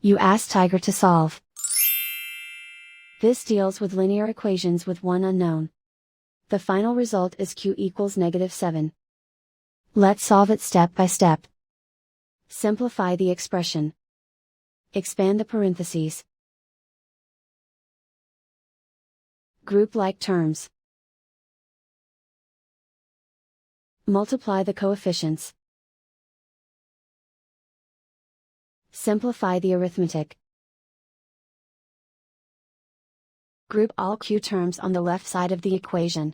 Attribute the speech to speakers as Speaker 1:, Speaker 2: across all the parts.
Speaker 1: You ask Tiger to solve. This deals with linear equations with one unknown. The final result is q equals -7. Let's solve it step by step. Simplify the expression. Expand the parentheses. Group like terms. Multiply the coefficients. Simplify the arithmetic. Group all q terms on the left side of the equation.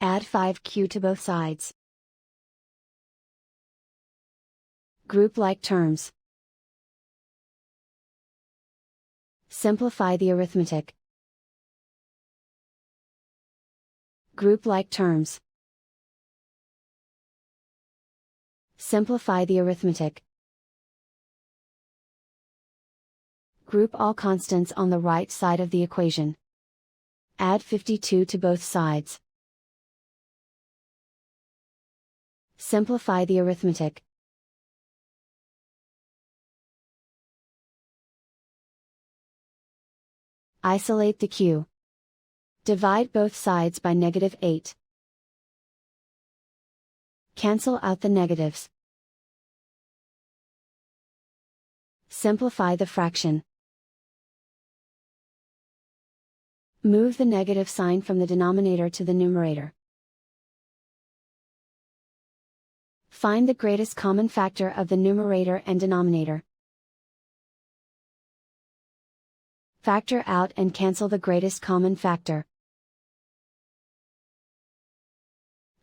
Speaker 1: Add 5q to both sides. Group like terms. Simplify the arithmetic. Group like terms. Simplify the arithmetic. Group all constants on the right side of the equation. Add 52 to both sides. Simplify the arithmetic. Isolate the q. Divide both sides by -8. Cancel out the negatives. Simplify the fraction. Move the negative sign from the denominator to the numerator. Find the greatest common factor of the numerator and denominator. Factor out and cancel the greatest common factor.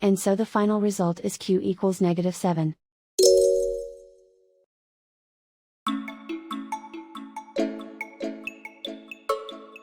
Speaker 1: And so the final result is q equals -7.